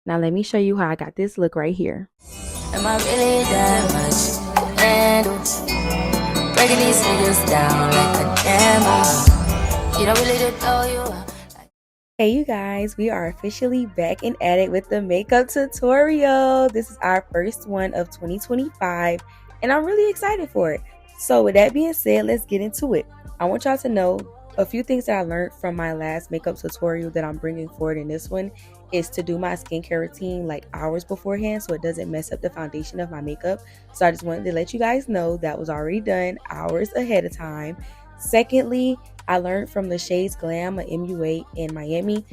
Now let me show you how I got this look right here. Am I really that much to handle? Breaking these figures down like a hammer. You don't really know you. Hey you guys, we are officially back and at it with the makeup tutorial. This is our first one of 2025 and I'm really excited for it. So with that being said, let's get into it. I want y'all to know a few things that I learned from my last makeup tutorial that I'm bringing forward in this one is to do my skincare routine like hours beforehand so it doesn't mess up the foundation of my makeup. So I just wanted to let you guys know that was already done hours ahead of time. Secondly, I learned from the Shades Glam, a MUA in Miami,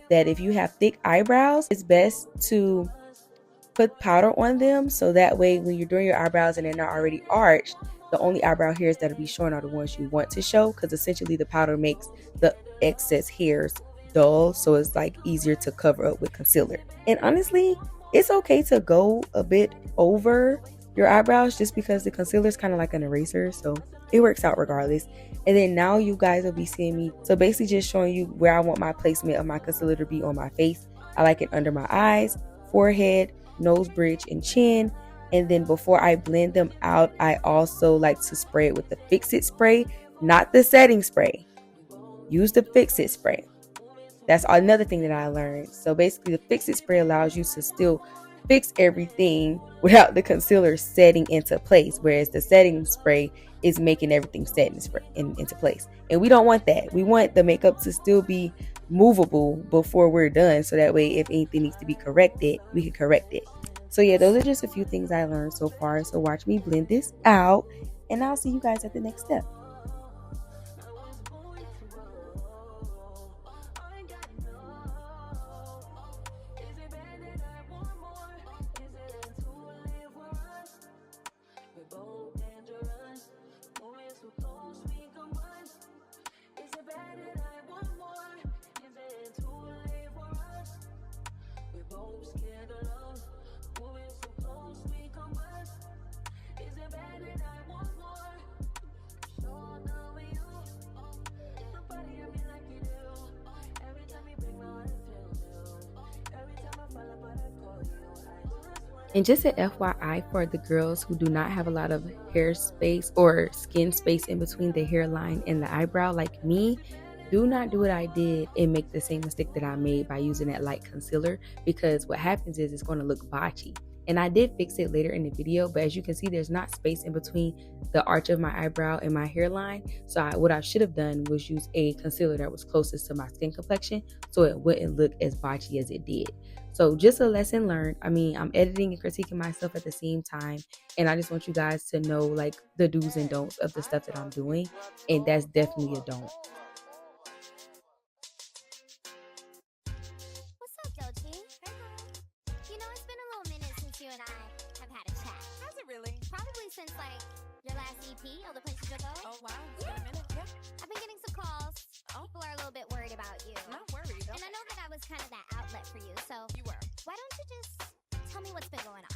that if you have thick eyebrows, it's best to put powder on them so that way when you're doing your eyebrows and they're not already arched, the only eyebrow hairs that'll be showing are the ones you want to show, because essentially the powder makes the excess hairs dull, so it's like easier to cover up with concealer. And honestly, it's okay to go a bit over your eyebrows just because the concealer is kind of like an eraser, so it works out regardless. And then now you guys will be seeing me, so basically just showing you where I want my placement of my concealer to be on my face. I like it under my eyes, forehead, nose bridge, and chin. And then before I blend them out, I also like to spray it with the Fix It spray, not the setting spray. Use the Fix It spray. That's another thing that I learned. So basically the Fix It spray allows you to still fix everything without the concealer setting into place, whereas the setting spray is making everything set into place. And we don't want that. We want the makeup to still be movable before we're done, so that way if anything needs to be corrected, we can correct it. So yeah, those are just a few things I learned so far. So watch me blend this out and I'll see you guys at the next step. And just an FYI for the girls who do not have a lot of hair space or skin space in between the hairline and the eyebrow like me, do not do what I did and make the same mistake that I made by using that light concealer, because what happens is it's going to look botchy. And I did fix it later in the video, but as you can see, there's not space in between the arch of my eyebrow and my hairline. So what I should have done was use a concealer that was closest to my skin complexion so it wouldn't look as botchy as it did. So just a lesson learned. I mean, I'm editing and critiquing myself at the same time. And I just want you guys to know like the do's and don'ts of the stuff that I'm doing. And that's definitely a don't. What's up, Dochi? Hey, girl. You know, it's been a little minute since you and I have had a chat. Has it really? Probably since, like, your last EP, All the Places You'll Go. Oh, wow. It's been a minute. Yeah. I've been getting some calls. Oh. People are a little bit worried about you. Not worried. Okay. And I know that I was kind of that outlet for you, so You were. why don't you just tell me what's been going on?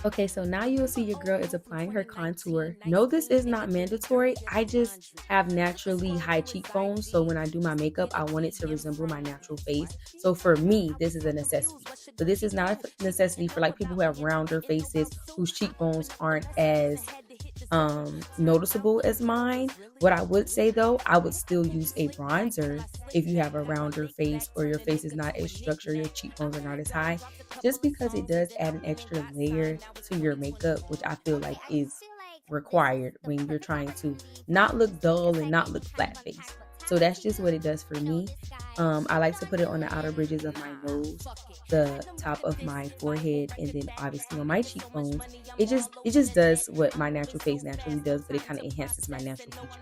Okay, so now you'll see your girl is applying her contour. No, this is not mandatory. I just have naturally high cheekbones, so when I do my makeup, I want it to resemble my natural face. So for me, this is a necessity. But this is not a necessity for like people who have rounder faces, whose cheekbones aren't as noticeable as mine. What I would say though, I would still use a bronzer if you have a rounder face or your face is not as structured, your cheekbones are not as high, just because it does add an extra layer to your makeup, which I feel like is required when you're trying to not look dull and not look flat faced. So that's just what it does for me. I like to put it on the outer bridges of my nose, the top of my forehead, and then obviously on my cheekbones. It just does what my natural face naturally does, but it kind of enhances my natural features.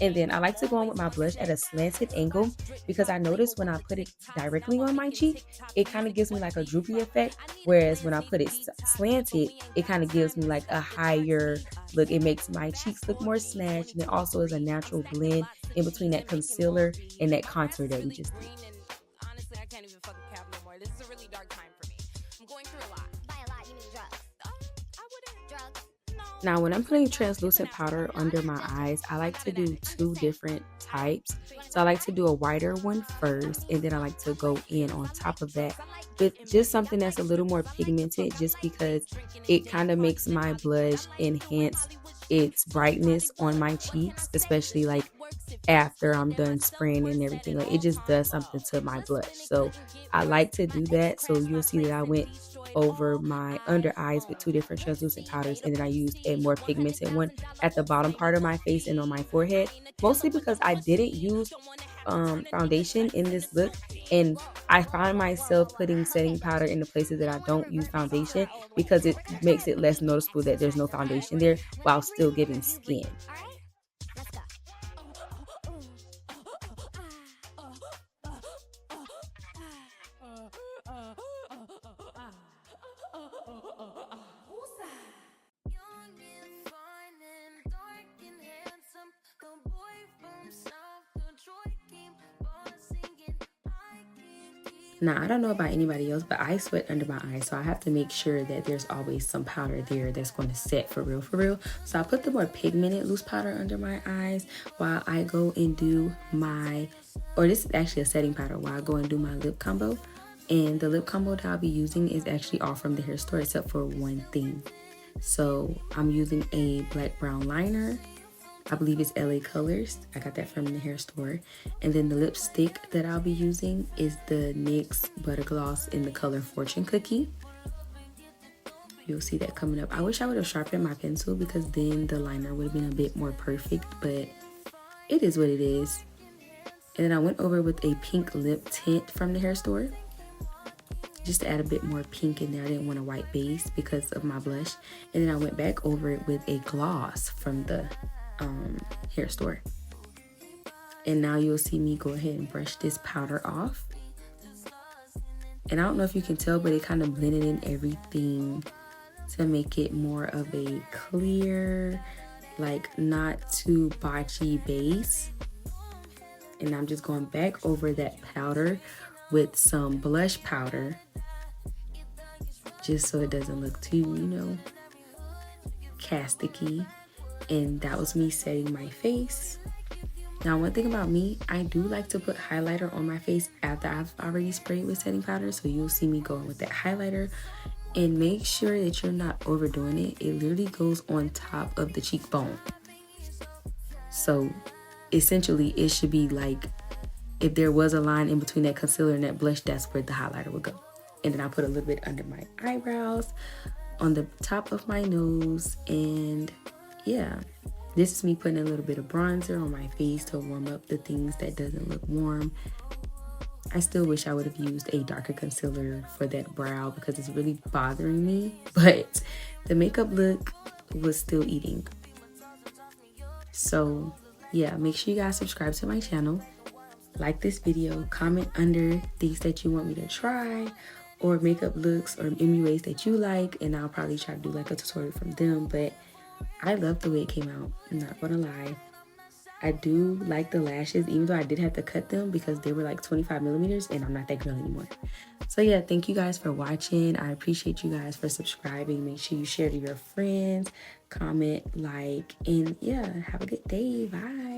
And then I like to go on with my blush at a slanted angle, because I notice when I put it directly on my cheek, it kind of gives me like a droopy effect. Whereas when I put it slanted, it kind of gives me like a higher look. It makes my cheeks look more snatched, and it also is a natural blend in between that concealer and that contour that we just did. Honestly, I can't even fucking cap no more. This is a really dark time for me. I'm going through a lot. By a lot, you mean drugs? I wouldn't. Drugs? No, Now, when I'm putting translucent powder under my eyes, I like to do two different types. So I like to do a whiter one first, and then I like to go in on top of that with just something that's a little more pigmented, just because it kind of makes my blush enhance its brightness on my cheeks, especially like after I'm done spraying and everything. Like, it just does something to my blush. So I like to do that. So you'll see that I went over my under eyes with two different translucent powders, and then I used a more pigmented one at the bottom part of my face and on my forehead, mostly because I didn't use foundation in this look, and I find myself putting setting powder in the places that I don't use foundation because it makes it less noticeable that there's no foundation there while still giving skin. Now, I don't know about anybody else, but I sweat under my eyes, so I have to make sure that there's always some powder there that's going to set for real, for real. So I put the more pigmented loose powder under my eyes while I go and do my, or this is actually a setting powder, while I go and do my lip combo. And the lip combo that I'll be using is actually all from the hair store except for one thing. So I'm using a black brown liner. I believe it's LA Colors. I got that from the hair store. And then the lipstick that I'll be using is the NYX Butter Gloss in the color Fortune Cookie. You'll see that coming up. I wish I would have sharpened my pencil because then the liner would have been a bit more perfect, but it is what it is. And then I went over with a pink lip tint from the hair store, just to add a bit more pink in there. I didn't want a white base because of my blush. And then I went back over it with a gloss from the hair store. And now you'll see me go ahead and brush this powder off. And I don't know if you can tell, but it kind of blended in everything to make it more of a clear, like not too botchy base. And I'm just going back over that powder with some blush powder, just so it doesn't look too, you know, casticky. And that was me setting my face. Now, one thing about me, I do like to put highlighter on my face after I've already sprayed with setting powder. So you'll see me going with that highlighter. And make sure that you're not overdoing it. It literally goes on top of the cheekbone. So essentially, it should be like, if there was a line in between that concealer and that blush, that's where the highlighter would go. And then I put a little bit under my eyebrows, on the top of my nose, and yeah, this is me putting a little bit of bronzer on my face to warm up the things that doesn't look warm. I still wish I would have used a darker concealer for that brow because it's really bothering me, but the makeup look was still eating. So yeah, make sure you guys subscribe to my channel, like this video, comment under things that you want me to try, or makeup looks or MUAs that you like, and I'll probably try to do like a tutorial from them. But I love the way it came out, I'm not gonna lie. I do like the lashes, even though I did have to cut them because they were like 25 millimeters and I'm not that girl anymore. So yeah, thank you guys for watching. I appreciate you guys for subscribing. Make sure you share to your friends, comment, like, and yeah, have a good day. Bye.